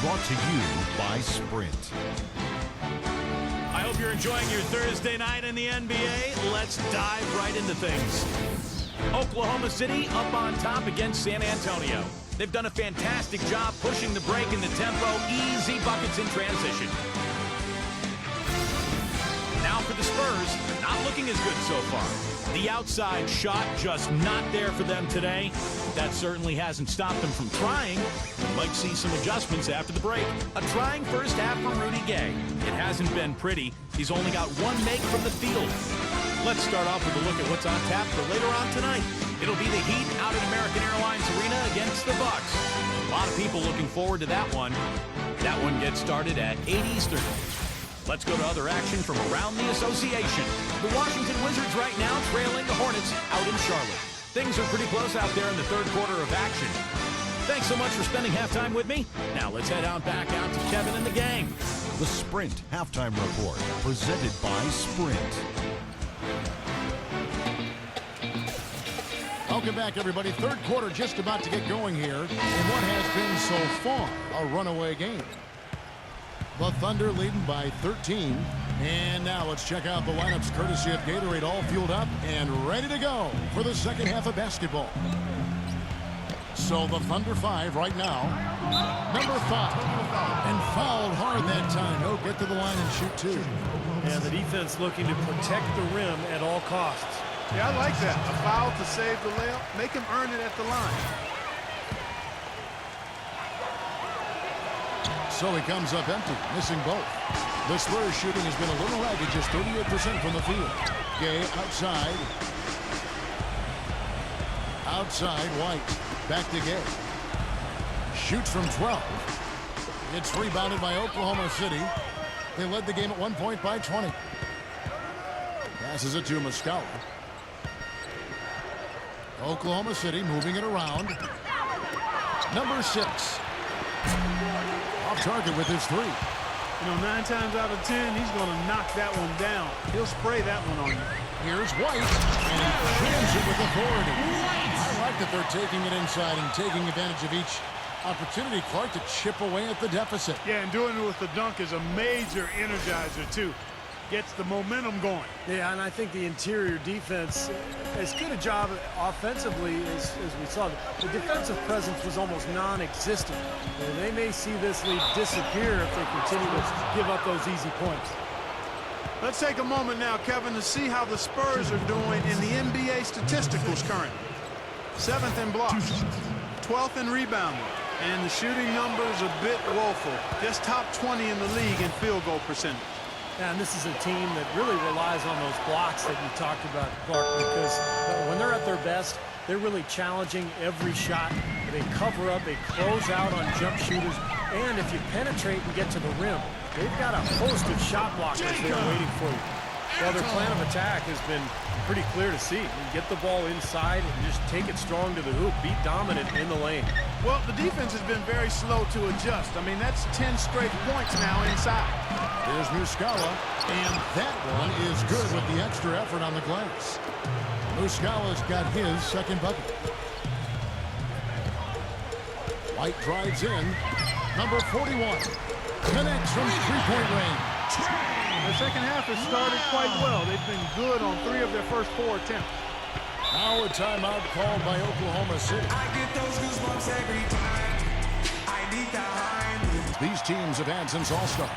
brought to you by Sprint. I hope you're enjoying your Thursday night in the NBA. Let's dive right into things. Oklahoma City up on top against San Antonio. They've done a fantastic job pushing the break in the tempo, easy buckets in transition. Now for the Spurs, not looking as good so far. The outside shot just not there for them today. That certainly hasn't stopped them from trying. We might see some adjustments after the break. A trying first half for Rudy Gay. It hasn't been pretty. He's only got one make from the field. Let's start off with a look at what's on tap for later on tonight. It'll be the Heat out at American Airlines Arena against the Bucks. A lot of people looking forward to that one. That one gets started at 8 Eastern. Let's go to other action from around the association. The Washington Wizards right now trailing the Hornets out in Charlotte. Things are pretty close out there in the third quarter of action. Thanks so much for spending halftime with me. Now let's head out back out to Kevin and the gang. The Sprint Halftime Report, presented by Sprint. Welcome back, everybody. Third quarter just about to get going here in what has been so far a runaway game. The Thunder leading by 13. And now let's check out the lineups courtesy of Gatorade, all fueled up and ready to go for the second half of basketball. So the Thunder 5 right now. Number 5. And fouled hard that time. No, get to the line and shoot two. And the defense looking to protect the rim at all costs. Yeah, I like that. A foul to save the layup. Make him earn it at the line. So he comes up empty, missing both. The Spurs shooting has been a little ragged, just 38% from the field. Gay outside. Outside, White. Back to Gay. Shoots from 12. It's rebounded by Oklahoma City. They led the game at 1 point by 20. Passes it to Muscala. Oklahoma City moving it around. Number 6. Off target with his three. You know, 9 times out of 10, he's going to knock that one down. He'll spray that one on you. Here's White, and he jams it with authority. I like that they're taking it inside and taking advantage of each opportunity, Clark, to chip away at the deficit. Yeah, and doing it with the dunk is a major energizer, too. Gets the momentum going. Yeah, and I think the interior defense, as good a job offensively as we saw. The defensive presence was almost non-existent. And they may see this lead disappear if they continue to give up those easy points. Let's take a moment now, Kevin, to see how the Spurs are doing in the NBA statisticals currently. 7th in blocks, 12th in rebounding, and the shooting numbers a bit woeful. Just top 20 in the league in field goal percentage. And this is a team that really relies on those blocks that you talked about, Clark, because when they're at their best, they're really challenging every shot. They cover up, they close out on jump shooters, and if you penetrate and get to the rim, they've got a host of shot blockers there waiting for you. Well, their plan of attack has been pretty clear to see. You get the ball inside and just take it strong to the hoop, be dominant in the lane. Well, the defense has been very slow to adjust. I mean, that's 10 straight points now inside. Here's Muscala, and that one is good with the extra effort on the glass. Muscala's got his second bucket. White drives in. Number 41 connects from three-point range. The second half has started quite well. They've been good on 3 of their first 4 attempts. Now a timeout called by Oklahoma City. I get those goosebumps every time. I need that. These teams have had since All-Star.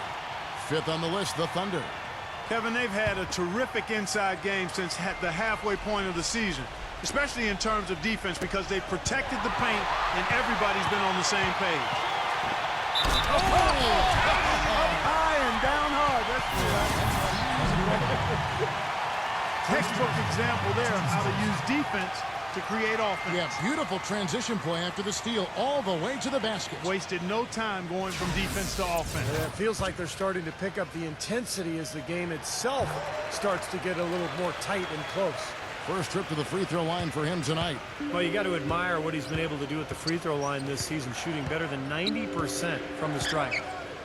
5th on the list, the Thunder. Kevin, they've had a terrific inside game since the halfway point of the season, especially in terms of defense, because they've protected the paint and everybody's been on the same page. Up high and down hard. That's textbook example there of how to use defense to create offense. Yeah, beautiful transition play after the steal all the way to the basket. Wasted no time going from defense to offense. Yeah, it feels like they're starting to pick up the intensity as the game itself starts to get a little more tight and close. First trip to the free throw line for him tonight. Well, you got to admire what he's been able to do at the free throw line this season, shooting better than 90% from the stripe.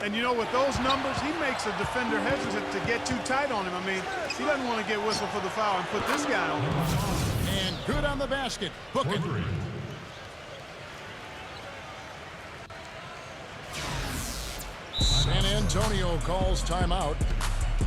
And, you know, with those numbers, he makes a defender hesitant to get too tight on him. I mean, he doesn't want to get whistled for the foul and put this guy on him. And good on the basket. Book it. San Antonio calls timeout.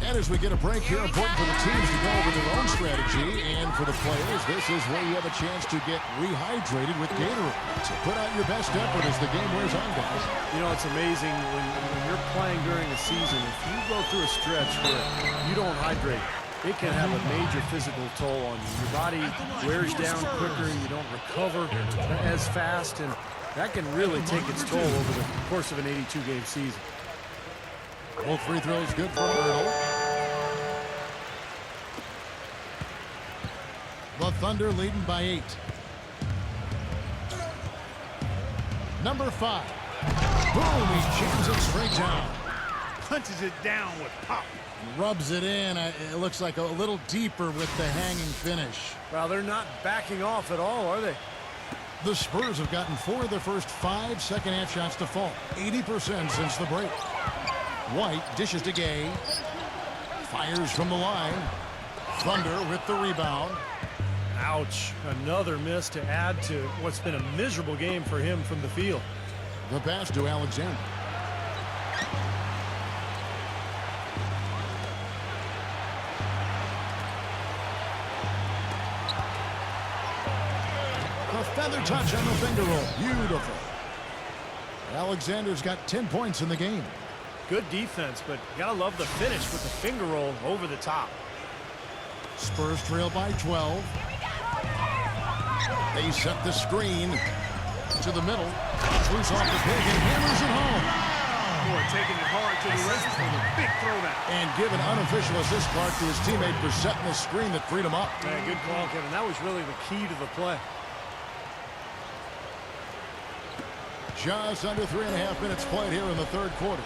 And as we get a break here, important for the teams to go over their own strategy. And for the players, this is where you have a chance to get rehydrated with Gatorade. So put out your best effort as the game wears on, guys. You know, it's amazing when you're playing during the season, if you go through a stretch where you don't hydrate, it can have a major physical toll on you. Your body wears down quicker, you don't recover as fast, and that can really take its toll over the course of an 82-game season. Both free throws good for Earl. The Thunder leading by 8. Number 5. Boom, he jams it straight down. Punches it down with pop. Rubs it in. It looks like a little deeper with the hanging finish. Well, they're not backing off at all, are they? The Spurs have gotten 4 of their first 5 second-half shots to fall. 80% since the break. White dishes to Gay. Fires from the line. Thunder with the rebound. Ouch. Another miss to add to what's been a miserable game for him from the field. The pass to Alexander. A feather touch on the finger roll. Beautiful. Alexander's got 10 points in the game. Good defense, but you gotta love the finish with the finger roll over the top. Spurs trail by 12. They set the screen to the middle. Loose off the pick and hammers it home. Boy, taking it hard to the rim for the big throwdown. And give an unofficial assist, Clark, to his teammate for setting the screen that freed him up. Yeah, good call, Kevin. That was really the key to the play. Just under 3.5 minutes played here in the third quarter.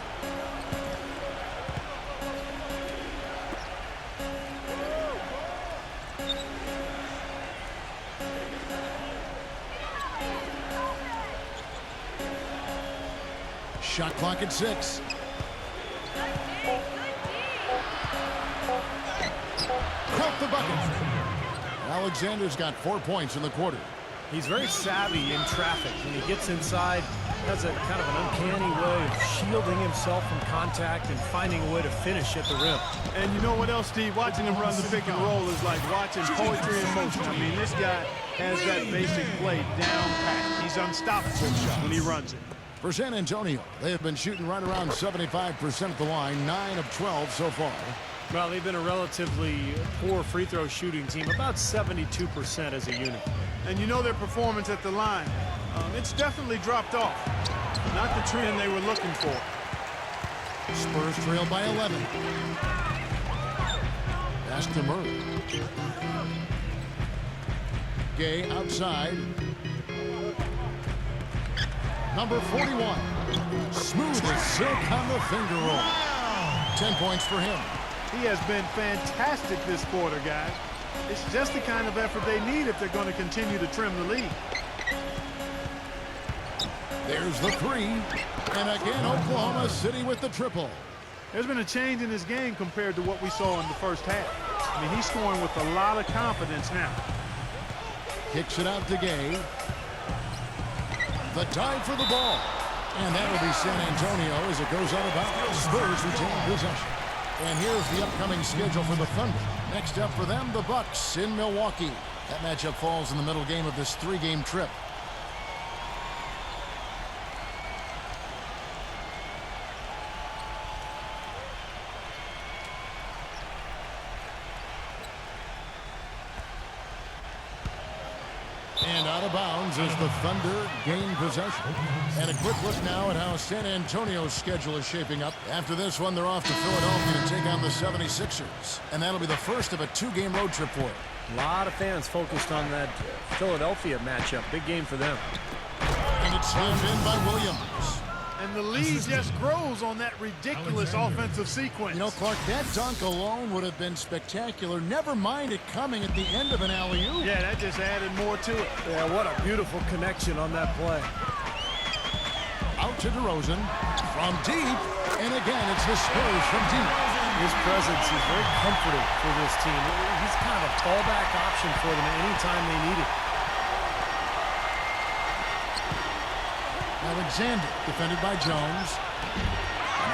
Shot clock at 6. Count the bucket. Alexander's got 4 points in the quarter. He's very savvy in traffic. When he gets inside, has a kind of an uncanny way of shielding himself from contact and finding a way to finish at the rim. And you know what else, Steve? Watching him run the pick and roll is like watching poetry in motion. I mean, this guy has that basic play down pat. He's unstoppable when he runs it. For San Antonio, they have been shooting right around 75% at the line, 9 of 12 so far. Well, they've been a relatively poor free throw shooting team, about 72% as a unit. And you know their performance at the line. It's definitely dropped off. Not the trend they were looking for. Spurs trail by 11. Pass to Murray. Gay outside. Number 41. Smooth as silk on the finger roll. 10 points for him. He has been fantastic this quarter, guys. It's just the kind of effort they need if they're going to continue to trim the lead. There's the 3. And again, Oklahoma City with the triple. There's been a change in his game compared to what we saw in the first half. I mean, he's scoring with a lot of confidence now. Kicks it out to Gay. The dive for the ball. And that'll be San Antonio as it goes out of bounds. Spurs retain possession. And here's the upcoming schedule for the Thunder. Next up for them, the Bucks in Milwaukee. That matchup falls in the middle game of this 3-game trip. And out of bounds as the Thunder gain possession. And a quick look now at how San Antonio's schedule is shaping up. After this one, they're off to Philadelphia to take on the 76ers. And that'll be the first of a 2-game road trip for it. A lot of fans focused on that Philadelphia matchup. Big game for them. And it's slammed in by Williams. And the lead just grows on that ridiculous offensive sequence. You know, Clark, that dunk alone would have been spectacular. Never mind it coming at the end of an alley-oop. Yeah, that just added more to it. Yeah, what a beautiful connection on that play. Out to DeRozan from deep. And again, it's the Spurs from deep. His presence is very comforting for this team. He's kind of a fallback option for them anytime they need it. Alexander defended by Jones.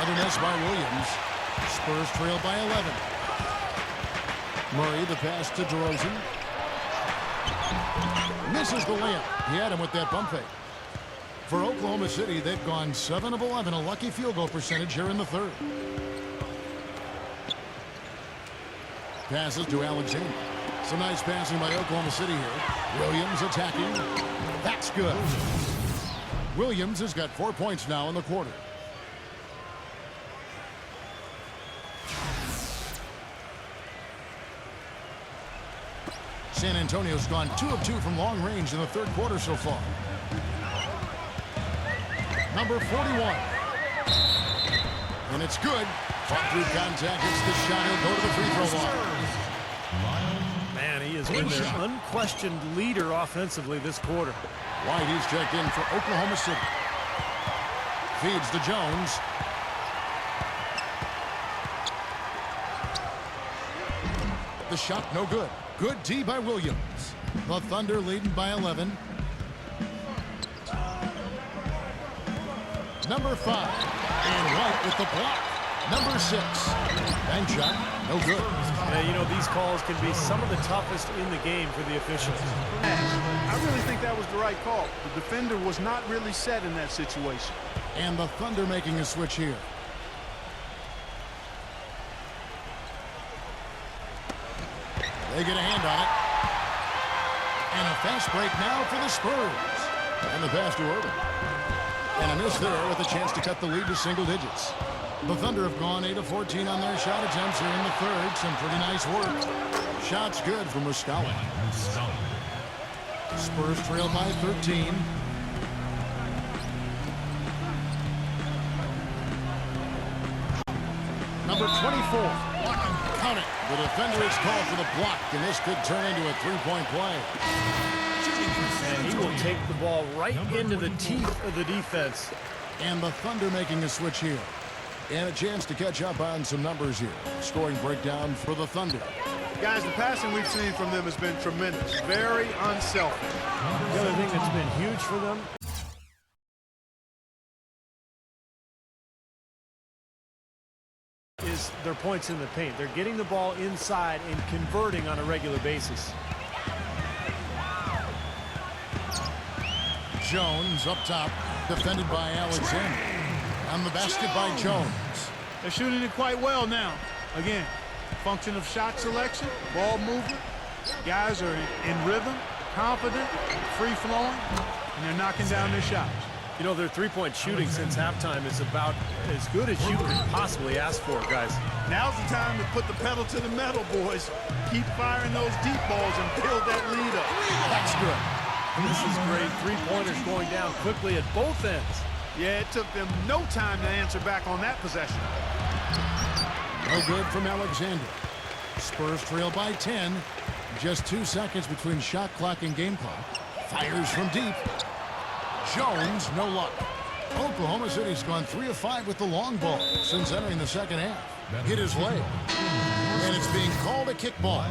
Another miss by Williams. Spurs trail by 11. Murray, the pass to DeRozan. Misses the layup. He had him with that bump fake. For Oklahoma City, they've gone 7 of 11, a lucky field goal percentage here in the third. Passes to Alexander. Some nice passing by Oklahoma City here. Williams attacking. That's good. Williams has got 4 points now in the quarter. San Antonio's gone 2 of 2 from long range in the third quarter so far. Number 41. And it's good. Fought through contact. Hits the shot. He'll go to the free throw line. Man, he has been their unquestioned leader offensively this quarter. White, he's checked in for Oklahoma City. Feeds to Jones. The shot no good. Good D by Williams. The Thunder leading by 11. Number 5. And White with the block. Number 6. Bank shot. No good. Yeah, you know, these calls can be some of the toughest in the game for the officials. I really think that was the right call. The defender was not really set in that situation. And the Thunder making a switch here. They get a hand on it. And a fast break now for the Spurs. And the pass to Irving. And a miss there with a chance to cut the lead to single digits. The Thunder have gone 8 of 14 on their shot attempts here in the third. Some pretty nice work. Shots good from Muscala. Spurs trail by 13. Number 24. Count it. The defender is called for the block, and this could turn into a three-point play. And he will take the ball right into the teeth of the defense. And the Thunder making a switch here. And a chance to catch up on some numbers here. Scoring breakdown for the Thunder. Guys, the passing we've seen from them has been tremendous. Very unselfish. The other thing that's been huge for them is their points in the paint. They're getting the ball inside and converting on a regular basis. Jones up top, defended by Alexander. On the basket by Jones. They're shooting it quite well now. Again, function of shot selection, ball movement. Guys are in rhythm, confident, free-flowing, and they're knocking down their shots. You know, their three-point shooting since halftime is about as good as you could possibly ask for, guys. Now's the time to put the pedal to the metal, boys. Keep firing those deep balls and build that lead up. That's good. This is great. Three-pointers going down quickly at both ends. Yeah, it took them no time to answer back on that possession. No good from Alexander. Spurs trail by 10. Just 2 seconds between shot clock and game clock. Fires from deep. Jones, no luck. Oklahoma City's gone 3 of 5 with the long ball since entering the second half. Hit his leg. And it's being called a kickball.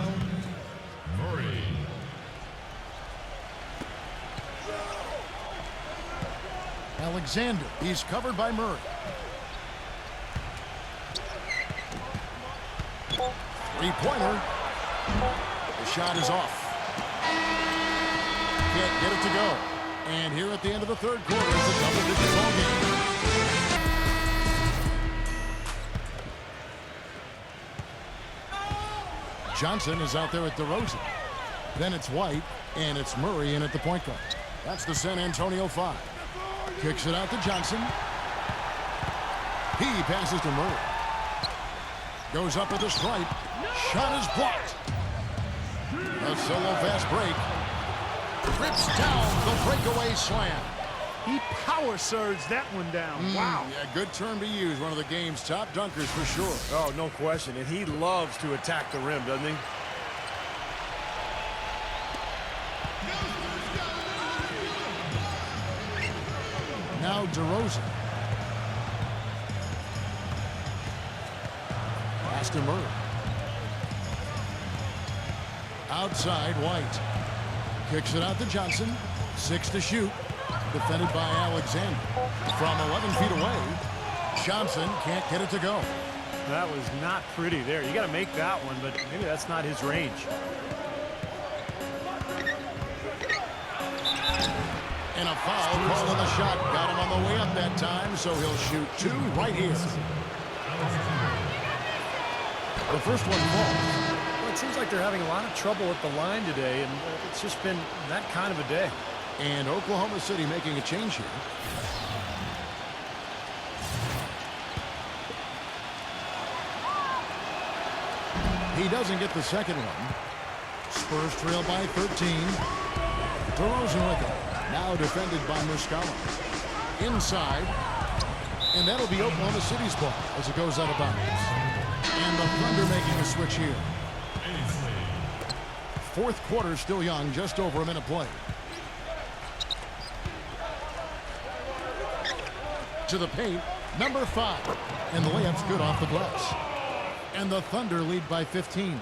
Alexander, he's covered by Murray. Three-pointer. The shot is off. Can't get it to go. And here at the end of the third quarter, it's a double-digit ball game. Johnson is out there at DeRozan. Then it's White, and it's Murray in at the point guard. That's the San Antonio 5. Kicks it out to Johnson. He passes to Murray. Goes up with a stripe. Shot is blocked. A solo fast break. Rips down the breakaway slam. He power surged that one down. Wow. Yeah, good term to use. One of the game's top dunkers for sure. Oh, no question. And he loves to attack the rim, doesn't he? Now DeRozan. Pass to Murray. Outside, White. Kicks it out to Johnson. 6 to shoot. Defended by Alexander. From 11 feet away. Johnson can't get it to go. That was not pretty there. You got to make that one, but maybe that's not his range. And a foul call on the shot. Got him on the way up that time, so he'll shoot 2 right here. The first one falls. Well, it seems like they're having a lot of trouble at the line today, and it's just been that kind of a day. And Oklahoma City making a change here. He doesn't get the second one. Spurs trail by 13. DeRozan with it. Now defended by Muscala. Inside. And that'll be Oklahoma City's ball as it goes out of bounds. And the Thunder making a switch here. Fourth quarter still young, just over a minute played. To the paint, number 5. And the layup's good off the glass. And the Thunder lead by 15.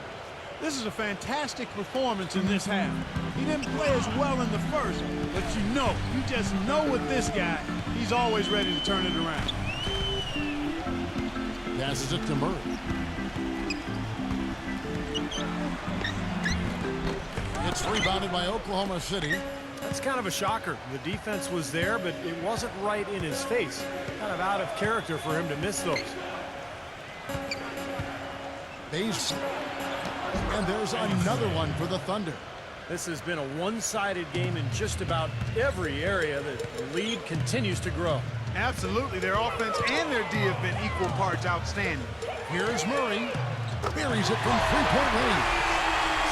This is a fantastic performance in this half. He didn't play as well in the first, but you just know with this guy, he's always ready to turn it around. Passes it to Murray. It's rebounded by Oklahoma City. That's kind of a shocker. The defense was there, but it wasn't right in his face. Kind of out of character for him to miss those. Base. And there's another one for the Thunder. This has been a one-sided game in just about every area. The lead continues to grow. Absolutely. Their offense and their D have been equal parts outstanding. Here's Murray. Buries it from three-point range.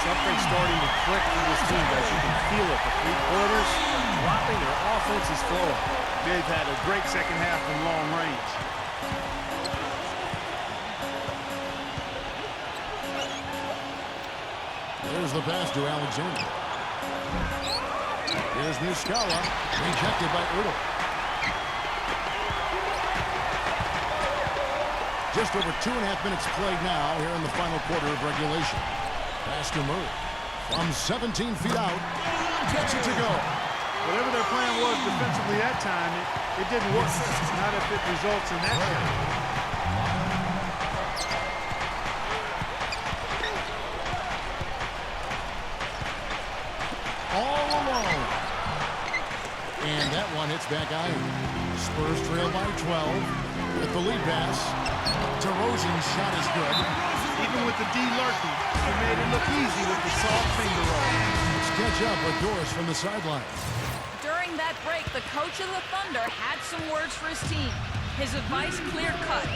Something's starting to click for this team, guys. You can feel it. The three-pointers are dropping. Their offense is flowing. They've had a great second half from long range. There's the pass to Alexander. Here's Muscala. Rejected by Ertl. Just over 2.5 minutes played now here in the final quarter of regulation. Pass to Murray. From 17 feet out. Gets it to go. Whatever their plan was defensively that time, it didn't work. Not if it results in that shot. All alone. And that one hits back iron. Spurs trail by 12 with the lead pass. DeRozan's shot is good. Even with the D lurking, he made it look easy with the soft finger roll. Let's catch up with Doris from the sideline. During that break, the coach of the Thunder had some words for his team. His advice clear-cut.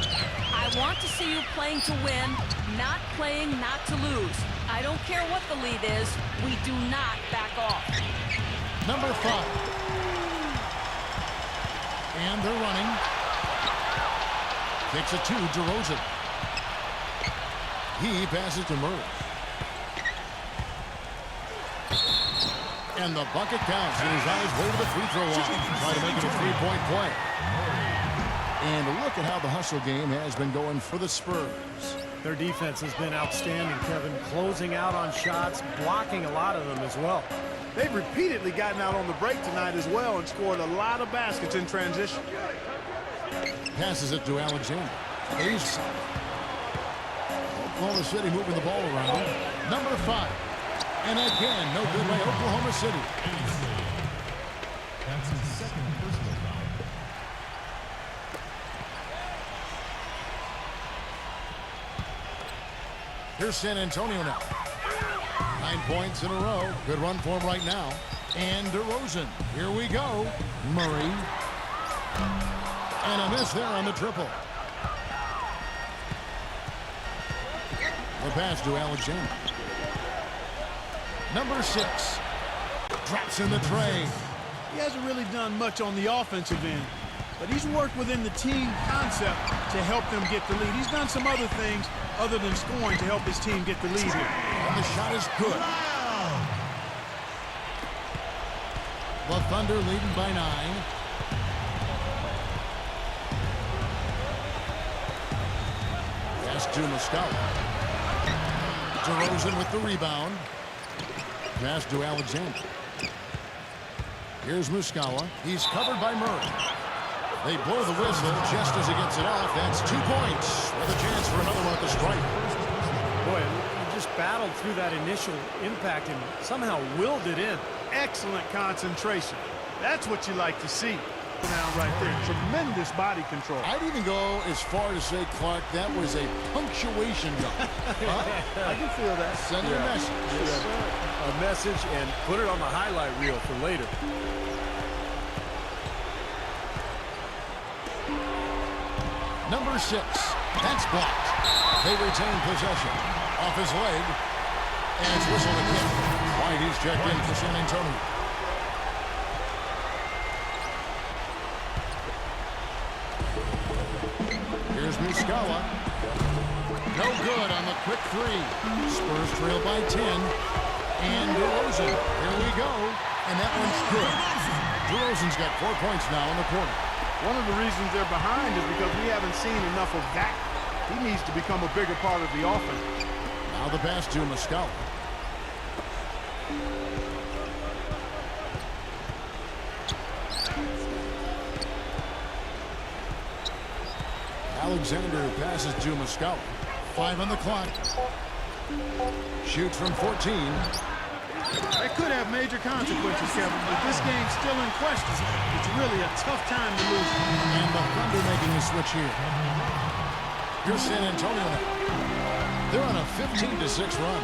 I want to see you playing to win, not playing not to lose. I don't care what the lead is. We do not back off. Number 5. And they're running. Kicks it to DeRozan. He passes to Murray. And the bucket counts, and he's on his way to the free throw line. Trying to make it a three-point play. And look at how the hustle game has been going for the Spurs. Their defense has been outstanding, Kevin. Closing out on shots, blocking a lot of them as well. They've repeatedly gotten out on the break tonight as well and scored a lot of baskets in transition. Passes it to Alexander. Ace. Oklahoma City moving the ball around. Number 5. And again, no good by Oklahoma City. That's his second personal foul. Here's San Antonio now. 9 points in a row. Good run for him right now. And DeRozan. Here we go. Murray. And a miss there on the triple. The pass to Alexander. Number 6. Drops in the tray. He hasn't really done much on the offensive end, but he's worked within the team concept to help them get the lead. He's done some other things other than scoring to help his team get the lead here. And the shot is good. The Thunder leading by 9. Pass to Muscala. DeRozan with the rebound. Pass to Alexander. Here's Muscala. He's covered by Murray. They blow the whistle just as he gets it off. That's 2 points with a chance for another one at the strike. Boy, he just battled through that initial impact and somehow willed it in. Excellent concentration. That's what you like to see. Now right there, tremendous body control. I'd even go as far to say, Clark, that was a punctuation dunk. I can feel that. Send a message. Yes, a message and put it on the highlight reel for later. Number 6. That's blocked. They retain possession. Off his leg. And it's whistled a kick. White, he's checked in for San Antonio. Here's Muscala. No good on the quick 3. Spurs trail by 10. And DeRozan. Here we go. And that one's good. DeRozan's got 4 points now in the quarter. One of the reasons they're behind is because we haven't seen enough of that. He needs to become a bigger part of the offense. Now the pass to Muscala. Alexander passes to Muscala. 5 on the clock. Shoots from 14. That could have major consequences, Kevin, but this game's still in question. It's really a tough time to lose. And the Thunder making a switch here. Here's San Antonio now. They're on a 15-6 run.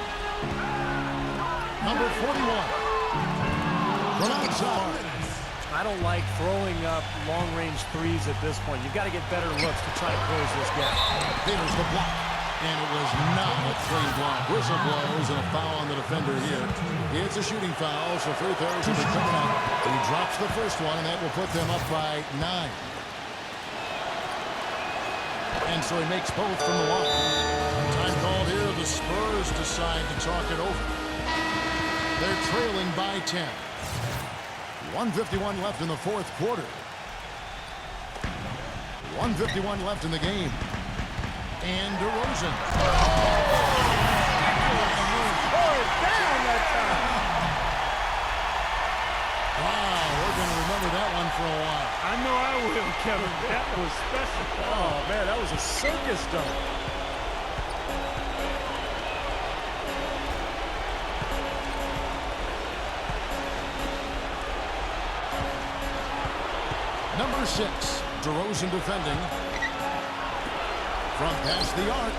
Number 41. From outside. I don't like throwing up long-range threes at this point. You've got to get better looks to try to close this gap. There's the block. And it was not a clean block. Whistle blows and a foul on the defender here. It's a shooting foul, so free throws will be coming up. He drops the first one, and that will put them up by 9. And so he makes both from the line. Time called here. The Spurs decide to talk it over. They're trailing by 10. 1:51 left in the fourth quarter. 1:51 left in the game. And DeRozan. Down that time. Wow, we're going to remember that one for a while. I know I will, Kevin. That was special. Oh, man, that was a circus dunk. Number 6, DeRozan defending. From past the arc.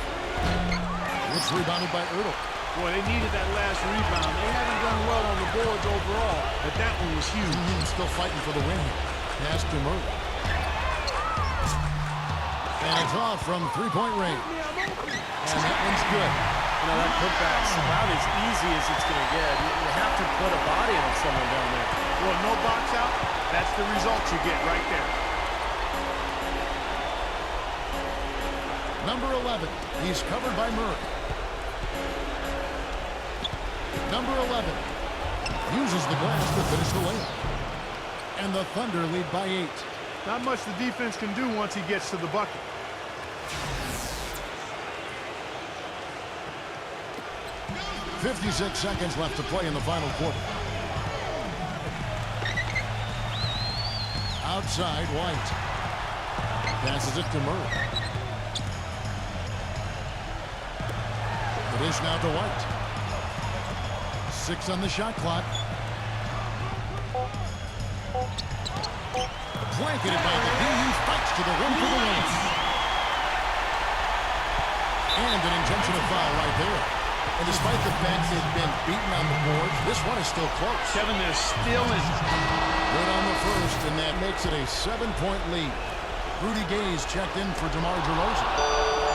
It's rebounded by Ertl. Boy, they needed that last rebound. They haven't done well on the boards overall, but that one was huge. Still fighting for the win here. Pass to Murray. And it's off from three-point range. And that one's good. You know, that putback's about as easy as it's going to get. You have to put a body on someone down there. Well, no box out. That's the result you get right there. Number 11, he's covered by Murray. Number 11 uses the glass to finish the layup. And the Thunder lead by 8. Not much the defense can do once he gets to the bucket. .56 seconds left to play in the final quarter. Outside, White. Passes it to Murray. The dish now to White. 6 on the shot clock. Blanketed by the D. He fights to the rim for the win. And an intentional foul right there. And despite the fact they've been beaten on the boards, this one is still close. Kevin, they're still in. Good on the first, and that makes it a 7-point lead. Rudy Gay's checked in for DeMar DeRozan.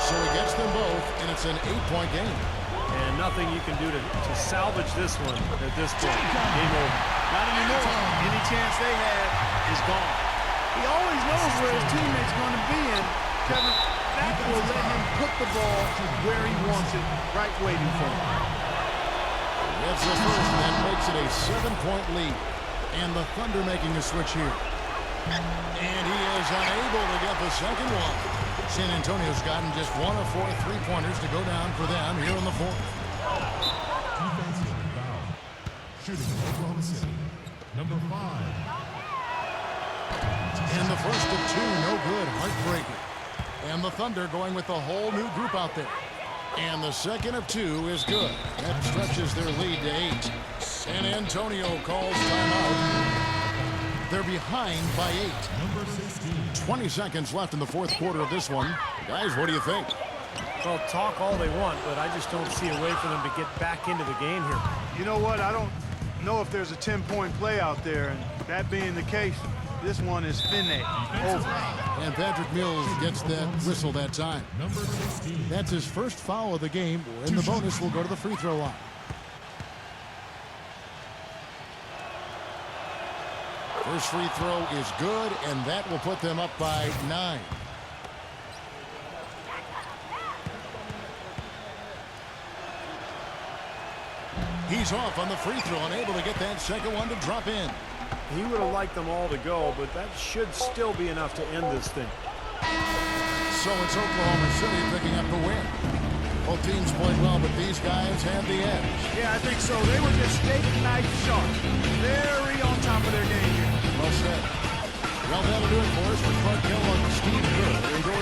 So he gets them both, and it's an 8-point game. And nothing you can do to salvage this one at this point. Game over. Not anymore. Any chance they had is gone. He always knows where his teammate's going to be, and Kevin, that will let him put the ball where he wants it, right waiting for him. That's the first, and that makes it a 7-point lead. And the Thunder making a switch here. And he is unable to get the second one. San Antonio's gotten just 1 of 4 3-pointers to go down for them here in the fourth. Defensive foul. Shooting Oklahoma City. Number 5. And the first of two, no good, heartbreaking. And the Thunder going with a whole new group out there. And the second of two is good. That stretches their lead to 8. San Antonio calls timeout. They're behind by 8. 20 seconds left in the fourth quarter of this one. Guys, what do you think? Well, talk all they want, but I just don't see a way for them to get back into the game here. You know what? I don't know if there's a 10-point play out there, and that being the case, this one is finished. Over. And Patrick Mills gets that whistle that time. That's his first foul of the game, and the bonus will go to the free throw line. First free throw is good, and that will put them up by 9. He's off on the free throw, unable to get that second one to drop in. He would have liked them all to go, but that should still be enough to end this thing. So it's Oklahoma City picking up the win. Both teams played well, but these guys had the edge. Yeah, I think so. They were just steak knife sharp. Very on top of their game here. Well said. Well, that'll do it for us. For Clark Hill and Steve Good. Enjoy